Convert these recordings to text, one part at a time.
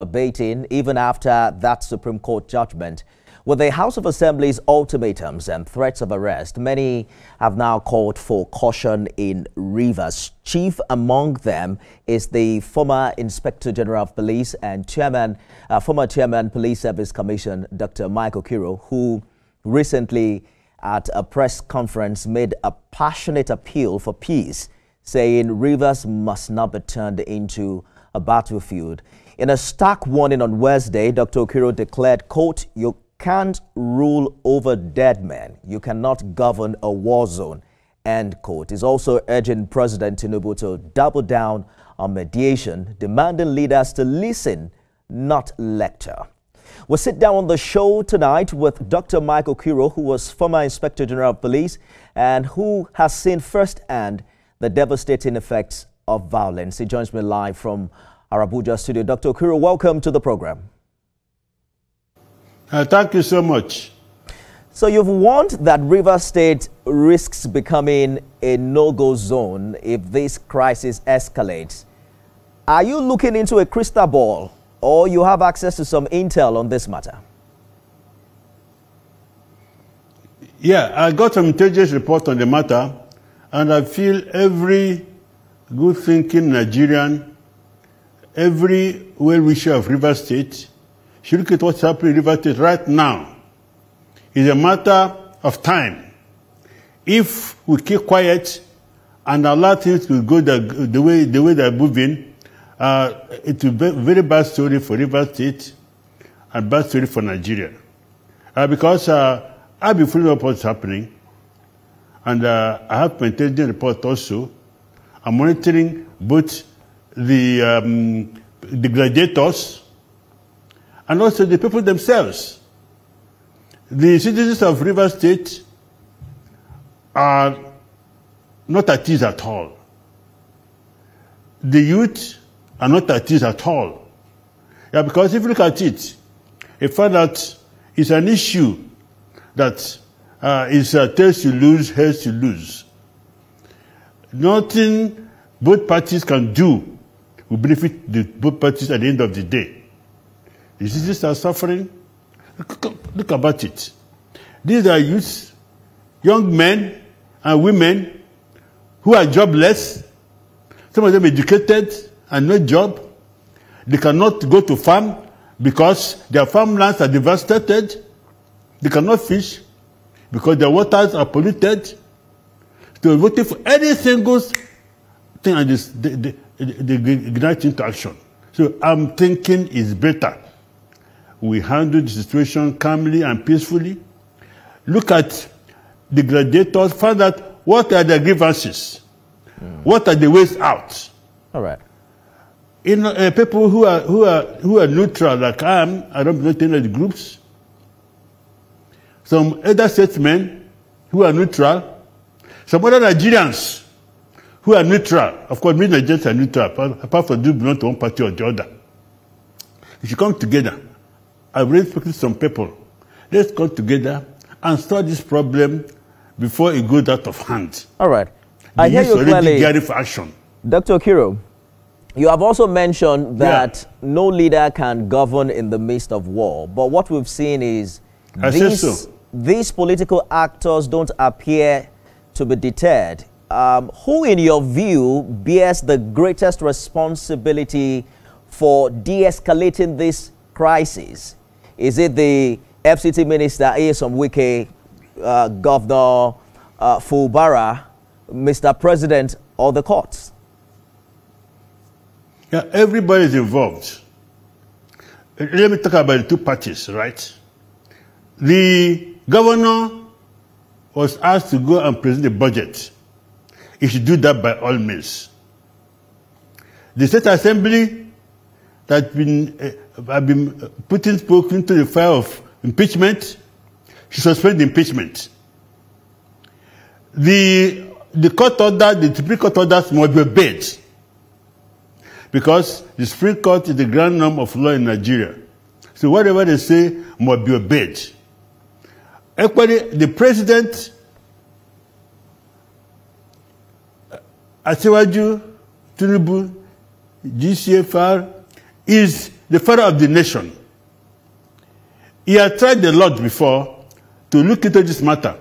abating even after that Supreme Court judgment. With the House of Assembly's ultimatums and threats of arrest, many have now called for caution in Rivers. Chief among them is the former Inspector General of Police and former Chairman Police Service Commission, Dr. Michael Okiro, who recently at a press conference made a passionate appeal for peace, saying Rivers must not be turned into a battlefield. In a stark warning on Wednesday, Dr. Okiro declared, quote, "You can't rule over dead men. You cannot govern a war zone," end quote. He's also urging President Tinubu to double down on mediation, demanding leaders to listen, not lecture. We'll sit down on the show tonight with Dr. Michael Okiro, who was former Inspector General of Police and who has seen firsthand the devastating effects of violence. He joins me live from our Abuja studio. Dr. Okiro, welcome to the program. Thank you so much. So you've warned that Rivers State risks becoming a no-go zone if this crisis escalates. Are you looking into a crystal ball, or you have access to some intel on this matter? Yeah, I got some intelligence report on the matter, and I feel every good-thinking Nigerian, every well-wisher of Rivers State should look at what's happening in Rivers State right now. It's a matter of time. If we keep quiet and allow things to go the way they're moving, it will be a very bad story for Rivers State and bad story for Nigeria. Because I've been following up what's happening, and I have my intelligence report also. I'm monitoring both the gladiators and also the people themselves. The citizens of Rivers State are not at ease at all. The youth are not at ease at all. Yeah, because if you look at it, you find that it's an issue that is tails to lose, heads to lose. Nothing both parties can do will benefit both parties at the end of the day. The citizens are suffering. Look about it. These are youths, young men and women who are jobless. Some of them educated and no job. They cannot go to farm because their farmlands are devastated. They cannot fish because their waters are polluted. So voting for any single thing and they ignite into action. So I'm thinking it's better we handle the situation calmly and peacefully. Look at the gladiators, find out what are their grievances, what are the ways out. All right. You know, people who are neutral like I don't belong to any of the groups. Some other statesmen who are neutral. Some other Nigerians who are neutral. Of course, many Nigerians are neutral, apart from those who belong to one party or the other. If you come together, I've already spoken to some people. Let's come together and solve this problem before it goes out of hand. All right. I hear you clearly. Gearing for action. Dr. Okiro, you have also mentioned that no leader can govern in the midst of war. But what we've seen is these political actors don't appear to be deterred. Who, in your view, bears the greatest responsibility for de-escalating this crisis? Is it the FCT Minister, Ayesom Wike, Governor Fubara, Mr. President, or the courts? Yeah, everybody is involved. Let me talk about the two parties, right? The governor was asked to go and present the budget. He should do that by all means. The State Assembly that have been putting spoke into the fire of impeachment should suspend the impeachment. The court order, the Supreme Court orders must be obeyed, because the Supreme Court is the grand norm of law in Nigeria. So whatever they say must be obeyed. Equally, the president, Asiwaju Tinubu, GCFR, is the father of the nation. He had tried a lot before to look into this matter,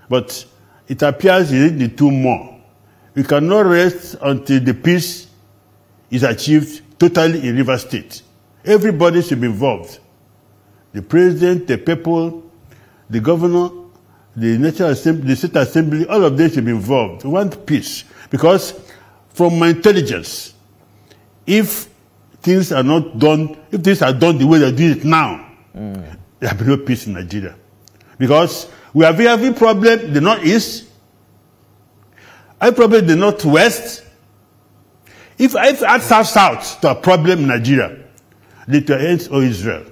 but it appears he needs to do more. We cannot rest until the peace is achieved totally in Rivers State. Everybody should be involved. The president, the people, the governor, the National Assembly, the State Assembly, all of them should be involved. We want peace. Because from my intelligence, if things are not done, if things are done the way they do it now, there will be no peace in Nigeria. Because we are having a problem in the Northeast, a problem in the Northwest. If I add South to a problem in Nigeria, it will end all Israel.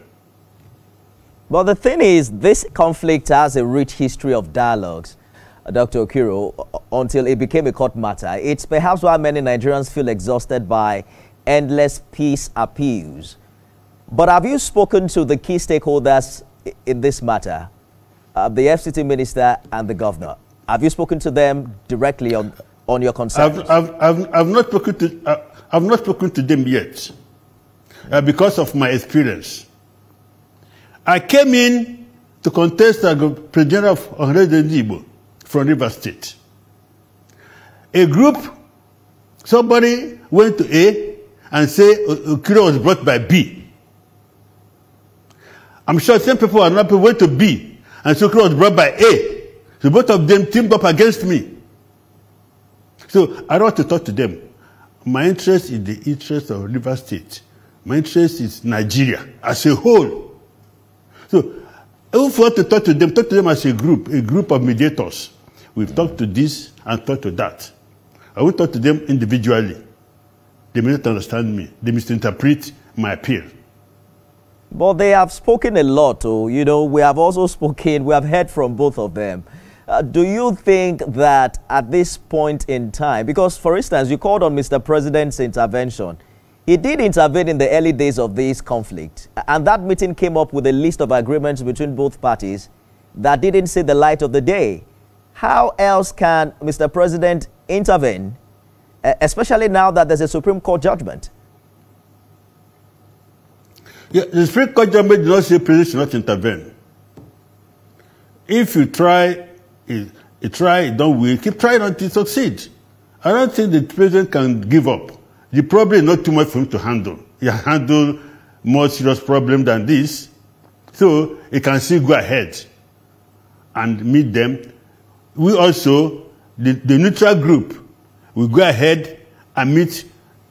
But the thing is, this conflict has a rich history of dialogues, Dr. Okiro, until it became a court matter. It's perhaps why many Nigerians feel exhausted by endless peace appeals. But have you spoken to the key stakeholders in this matter, the FCT minister and the governor? Have you spoken to them directly on your concerns? I've not spoken to them yet because of my experience. I came in to contest as president of Okiro from Rivers State. A group, somebody went to A and said Okiro was brought by B. I'm sure some people are not went to B and so Okiro was brought by A. So both of them teamed up against me. So I don't want to talk to them. My interest is the interest of Rivers State. My interest is Nigeria as a whole. So if we want to talk to them as a group of mediators. We've talked to this and talked to that. I won't talk to them individually. They may not understand me. They misinterpret my appeal. But they have spoken a lot. You know, we have also spoken, we have heard from both of them. Do you think that at this point in time, because for instance, you called on Mr. President's intervention. He did intervene in the early days of this conflict. And that meeting came up with a list of agreements between both parties that didn't see the light of the day. How else can Mr. President intervene, especially now that there's a Supreme Court judgment? Yeah, the Supreme Court judgment did not say President should not intervene. If you try, you don't win, keep trying until you succeed. I don't think the President can give up. The problem is not too much for him to handle. He has handled more serious problem than this. So he can still go ahead and meet them. We also, the neutral group, will go ahead and meet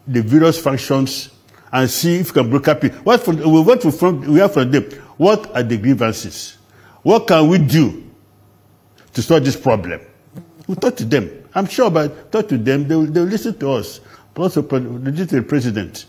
the various factions and see if we can broker peace. We have from them. What are the grievances? What can we do to solve this problem? We talk to them. I'm sure about talk to them, they'll listen to us. Also, the president.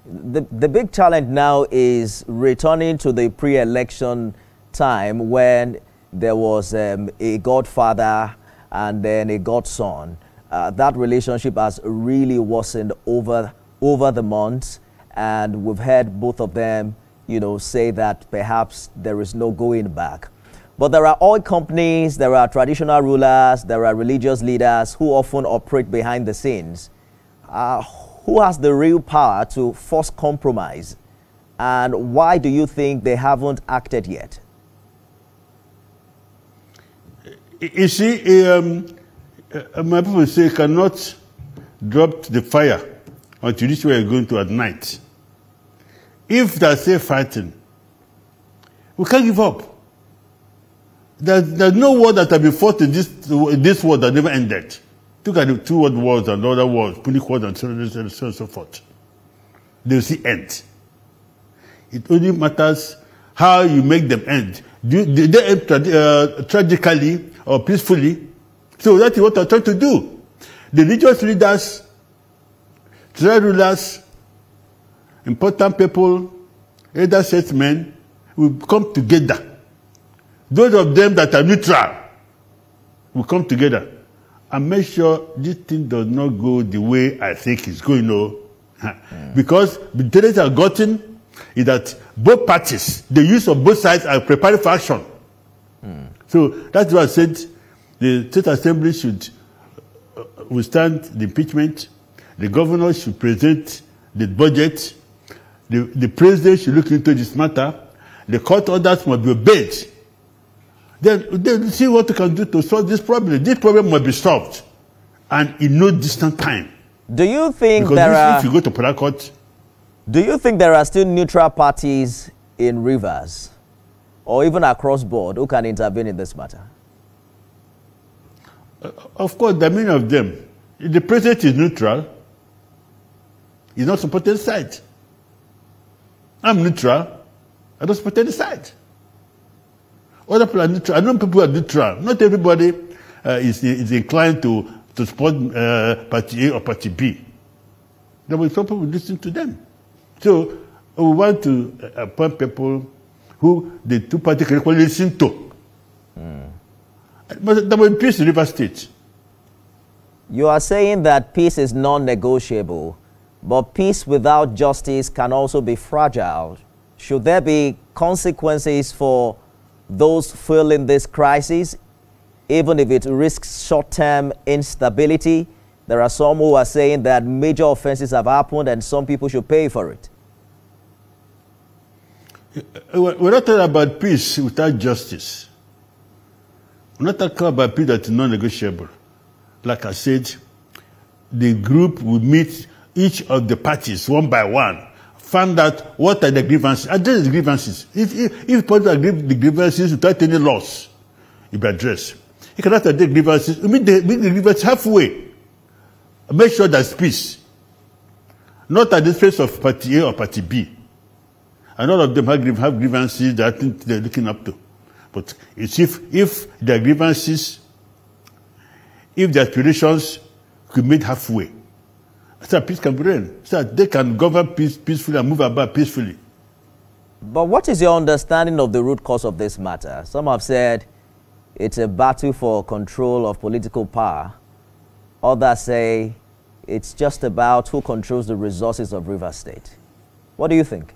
The big challenge now is returning to the pre-election time when there was a godfather and then a godson. That relationship has really worsened over the months, and we've heard both of them, you know, say that perhaps there is no going back. But there are oil companies, there are traditional rulers, there are religious leaders who often operate behind the scenes. Who has the real power to force compromise? And why do you think they haven't acted yet? You see, my people say cannot drop the fire until this way you're going to at night. If there's still fighting, we can't give up. There's no war that has been fought in this war that never ended. Look at the two world wars and other wars, Punic Wars and so on and so forth. They will see end. It only matters how you make them end. Do they end tragically or peacefully? So that's what I'm trying to do. The religious leaders, trade rulers, important people, elder statesmen will come together. Those of them that are neutral will come together and make sure this thing does not go the way I think it's going to. Because the intelligence I've gotten is that both parties, the use of both sides are preparing for action. So that's why I said the State Assembly should withstand the impeachment, the governor should present the budget, the president should look into this matter. The court orders must be obeyed. Then see what we can do to solve this problem. This problem must be solved, and in no distant time. Do you think if you go to Port Harcourt, do you think there are still neutral parties in Rivers, or even across board, who can intervene in this matter? Of course, there are many of them. The president is neutral. He's not supporting the side. I'm neutral. I don't support any side. Other people are neutral. I know people are neutral. Not everybody is inclined to support Party A or Party B. There will be some people who listen to them. So we want to appoint people who the two parties can equally listen to. But there will be peace in River State. You are saying that peace is non-negotiable, but peace without justice can also be fragile. Should there be consequences for those feeling this crisis, even if it risks short-term instability? There are some who are saying that major offenses have happened and some people should pay for it. We're not talking about peace without justice. We're not talking about peace that is non-negotiable. Like I said, the group will meet each of the parties one by one, find out what are the grievances, address the grievances. If parties agree the grievances without any loss, it will be addressed. You cannot address grievances, meet the grievances halfway. Make sure there's peace. Not at the expense of Party A or Party B. And all of them have grievances that I think they're looking up to. But it's if their grievances, if their aspirations could meet halfway, so peace can be reigned, so that they can govern peacefully and move about peacefully. But what is your understanding of the root cause of this matter? Some have said it's a battle for control of political power. Others say it's just about who controls the resources of River State. What do you think?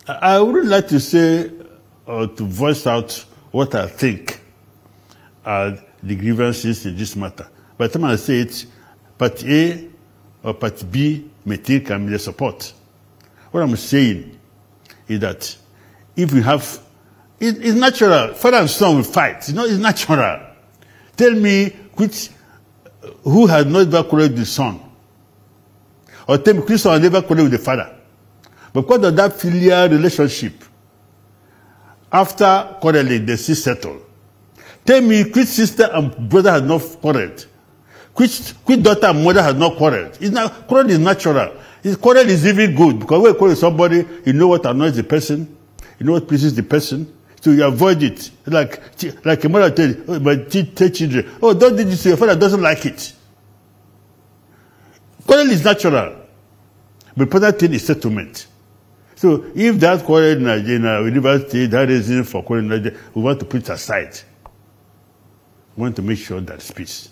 I wouldn't like to say or to voice out what I think are the grievances in this matter. By the time I say it, Party A or Party B may think I'm their support. What I'm saying is that if we have, it's natural, father and son will fight. You know, it's natural. Tell me who has not ever quarreled with the son? Or tell me which son has never quarreled with the father? But because of that filial relationship, after quarreling, they still settle. Tell me which sister and brother has not quarreled? Which daughter and mother has not quarreled? Quarrel is natural. Quarrel is even good, because when you quarrel with somebody, you know what annoys the person, you know what pleases the person, so you avoid it. Like a mother tells children, oh, don't do this to your father, doesn't like it. Quarrel is natural. But the important thing is settlement. So if that quarrel in Nigeria, River State, that reason for quarrel in Nigeria, we want to put it aside. We want to make sure there's peace.